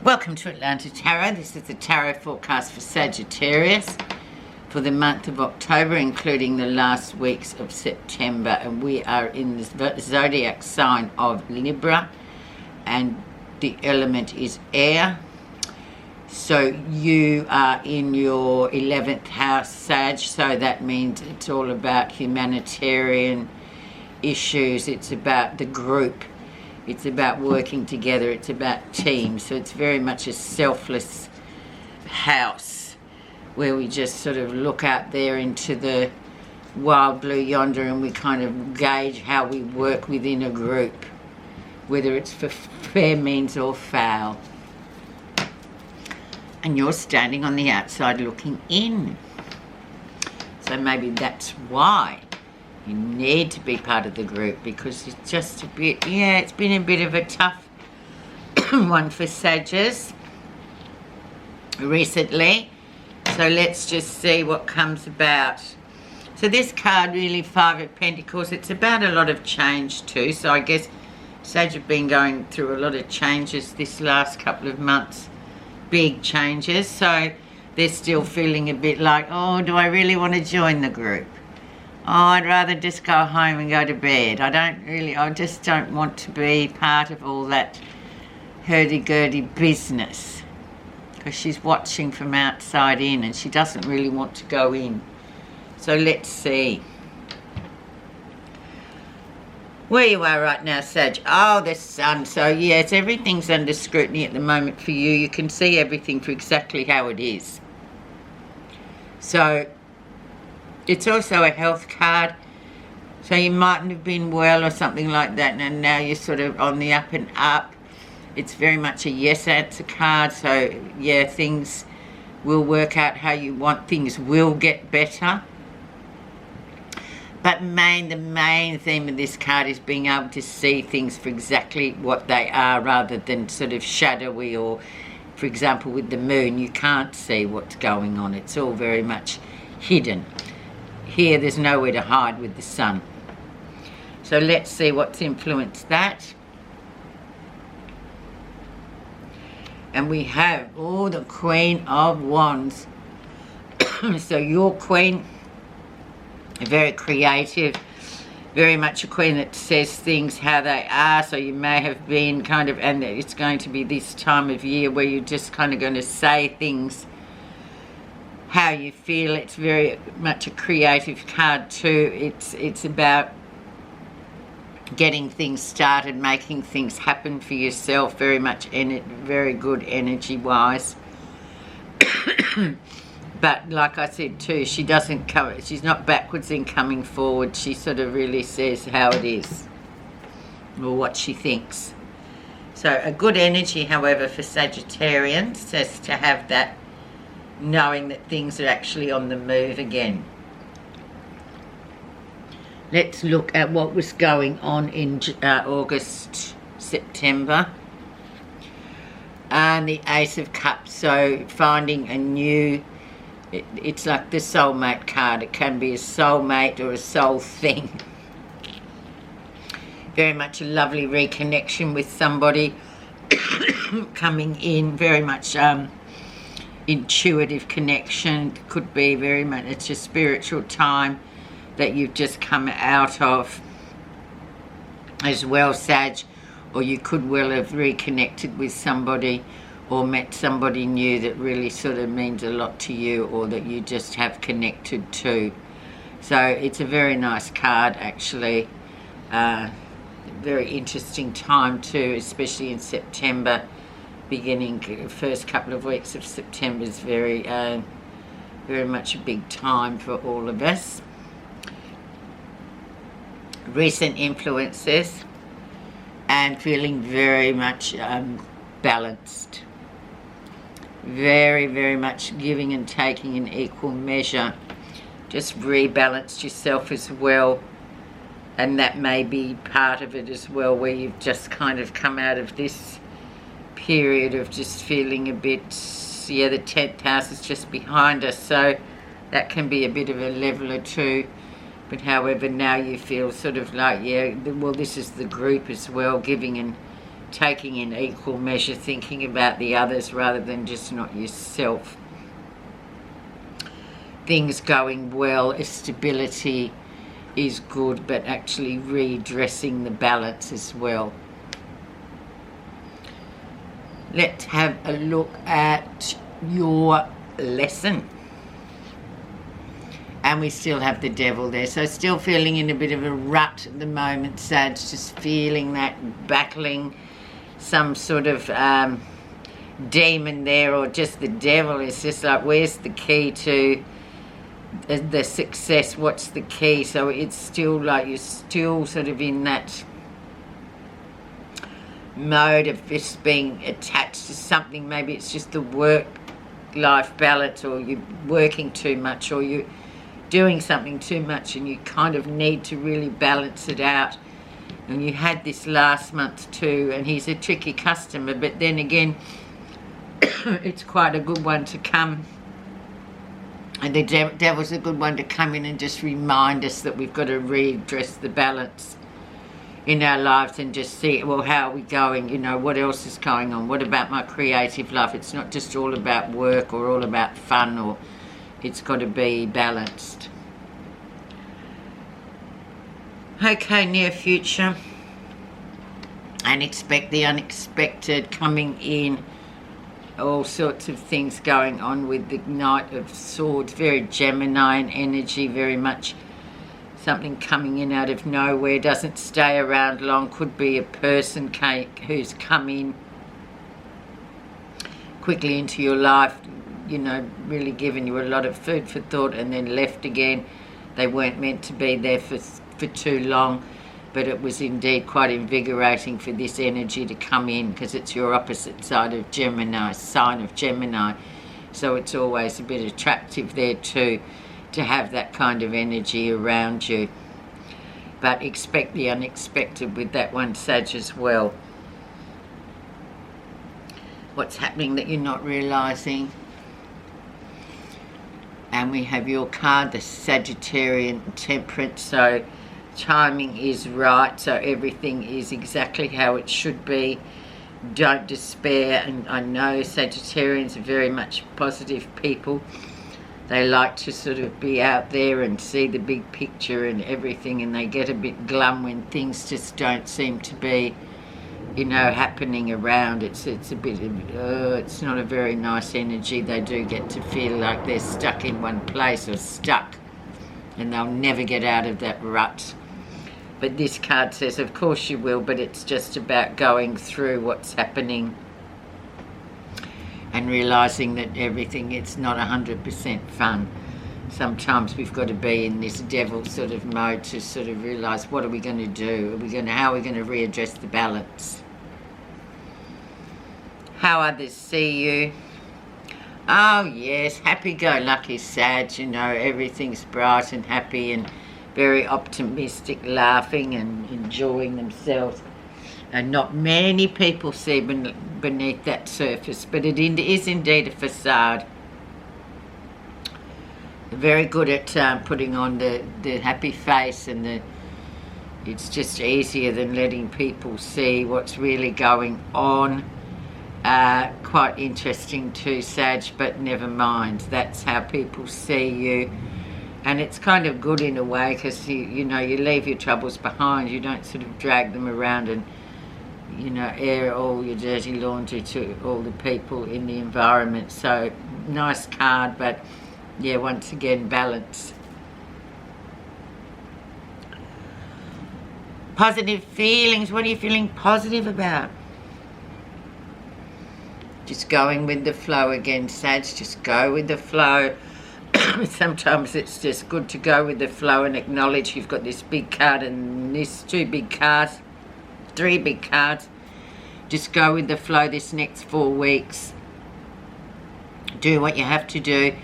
Welcome to Atlanta Tarot. This is the tarot forecast for Sagittarius for the month of October, including the last weeks of September. And we are in the zodiac sign of Libra, and the element is air. So you are in your 11th house, Sag, so that means it's all about humanitarian issues. It's about the group. It's about working together. It's about teams. So it's very much a selfless house where we just sort of look out there into the wild blue yonder and we kind of gauge how we work within a group, whether it's for fair means or foul. And you're standing on the outside looking in. So maybe that's why you need to be part of the group, because it's just a bit, it's been a bit of a tough one for Sagittarius recently. So let's just see what comes about. So this card really, Five of Pentacles, it's about a lot of change too. So I guess Sag have been going through a lot of changes this last couple of months, big changes. So they're still feeling a bit like, oh, do I really want to join the group? Oh, I'd rather just go home and go to bed. I just don't want to be part of all that hurdy-gurdy business, because she's watching from outside in and she doesn't really want to go in. So let's see where you are right now, Sag. Oh, the sun. So yes, everything's under scrutiny at the moment for you. You can see everything for exactly how it is. So it's also a health card. So you mightn't have been well or something like that, and now you're sort of on the up and up. It's very much a yes answer card. So yeah, things will work out how you want. Things will get better. But the main theme of this card is being able to see things for exactly what they are, rather than sort of shadowy, or for example with the moon, you can't see what's going on. It's all very much hidden. Here, there's nowhere to hide with the sun. So let's see what's influenced that. And we have, the Queen of Wands. So your Queen, very creative, very much a Queen that says things how they are. So you may have been kind of, and it's going to be this time of year where you're just kind of going to say things how you feel. It's very much a creative card too. It's about getting things started, making things happen for yourself. Very much very good energy wise. But like I said too, she doesn't cover. She's not backwards in coming forward. She sort of really says how it is, or what she thinks. So a good energy, however, for Sagittarians, says to have that, knowing that things are actually on the move again. Let's look at what was going on in August, September. And the Ace of Cups. So finding a new, it's like the soulmate card. It can be a soulmate or a soul thing. Very much a lovely reconnection with somebody coming in. Very much intuitive connection. Could be very much, it's a spiritual time that you've just come out of as well, Sag. Or you could well have reconnected with somebody or met somebody new that really sort of means a lot to you, or that you just have connected to. So it's a very nice card actually. Very interesting time too, especially in September. Beginning first couple of weeks of September is very much a big time for all of us. Recent influences, and feeling very much balanced. Very much giving and taking in equal measure. Just rebalanced yourself as well, and that may be part of it as well, where you've just kind of come out of this period of just feeling a bit, the 10th house is just behind us, so that can be a bit of a leveler too. But however, now you feel sort of like, well, this is the group as well, giving and taking in equal measure, thinking about the others rather than just not yourself. Things going well, stability is good, but actually redressing the balance as well. Let's have a look at your lesson. And we still have the devil there, so still feeling in a bit of a rut at the moment, Sag, just feeling that, battling some sort of demon there, or just the devil. It's just like, where's the key to the success? What's the key? So it's still like you're still sort of in that mode of just being attached to something. Maybe it's just the work-life balance, or you're working too much, or you're doing something too much, and you kind of need to really balance it out. And you had this last month too, and he's a tricky customer, but then again it's quite a good one to come. And the devil's a good one to come in and just remind us that we've got to redress the balance in our lives and just see, well, how are we going? You know, what else is going on? What about my creative life? It's not just all about work or all about fun, or it's got to be balanced. Okay, near future. And expect the unexpected coming in. All sorts of things going on with the Knight of Swords. Very Gemini energy, very much something coming in out of nowhere. Doesn't stay around long. Could be a person who's come in quickly into your life, you know, really given you a lot of food for thought, and then left again. They weren't meant to be there for too long, but it was indeed quite invigorating for this energy to come in, because it's your opposite side of Gemini, sign of Gemini. So it's always a bit attractive there too, to have that kind of energy around you. But expect the unexpected with that one, Sag, as well. What's happening that you're not realising? And we have your card, the Sagittarian Temperance. So timing is right, so everything is exactly how it should be. Don't despair. And I know Sagittarians are very much positive people. They like to sort of be out there and see the big picture and everything, and they get a bit glum when things just don't seem to be, you know, happening around. It's a bit of, it's not a very nice energy. They do get to feel like they're stuck in one place, or stuck, and they'll never get out of that rut. But this card says, of course you will, but it's just about going through what's happening and realising that everything, it's not 100% fun. Sometimes we've got to be in this devil sort of mode to sort of realise, what are we going to do? How are we going to readdress the balance? How others see you. Oh yes, happy-go-lucky Sag, you know, everything's bright and happy and very optimistic, laughing and enjoying themselves. And not many people see beneath that surface, but it is indeed a facade. Very good at putting on the happy face, and it's just easier than letting people see what's really going on. Quite interesting too, Sag, but never mind. That's how people see you. And it's kind of good in a way, because you know, you leave your troubles behind. You don't sort of drag them around and, you know, air all your dirty laundry to all the people in the environment. So nice card, but yeah, once again, balance. Positive feelings. What are you feeling positive about? Just going with the flow again, Sag. Just go with the flow. Sometimes it's just good to go with the flow and acknowledge you've got this big card and this 2 big cards, 3 big cards. Just go with the flow this next 4 weeks. Do what you have to do.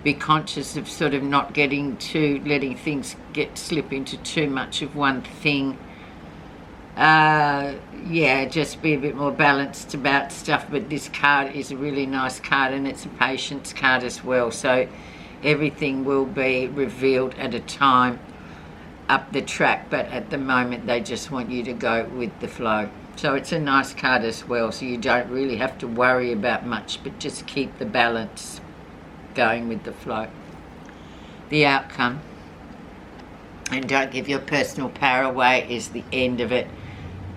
Be conscious of sort of not letting things slip into too much of one thing. Yeah, just be a bit more balanced about stuff. But this card is a really nice card, and it's a patience card as well. So everything will be revealed at a time up the track, but at the moment they just want you to go with the flow. So it's a nice card as well, so you don't really have to worry about much, but just keep the balance going with the flow. The outcome, and don't give your personal power away, is the end of it.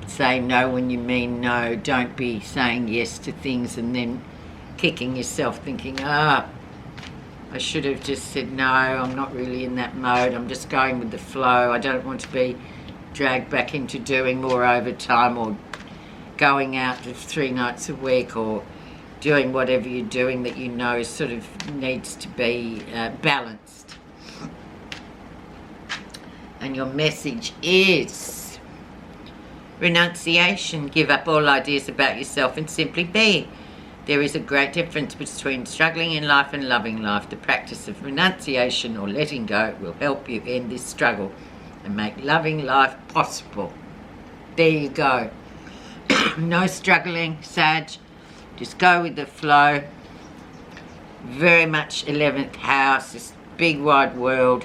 Say no when you mean no. Don't be saying yes to things and then kicking yourself thinking, I should have just said no, I'm not really in that mode, I'm just going with the flow. I don't want to be dragged back into doing more overtime or going out 3 nights a week or doing whatever you're doing that you know sort of needs to be balanced. And your message is renunciation. Give up all ideas about yourself and simply be. There is a great difference between struggling in life and loving life. The practice of renunciation or letting go will help you end this struggle and make loving life possible. There you go. No struggling, Sag. Just go with the flow. Very much 11th house, this big wide world,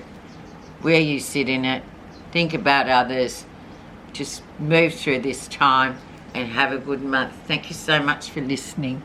where you sit in it. Think about others. Just move through this time and have a good month. Thank you so much for listening.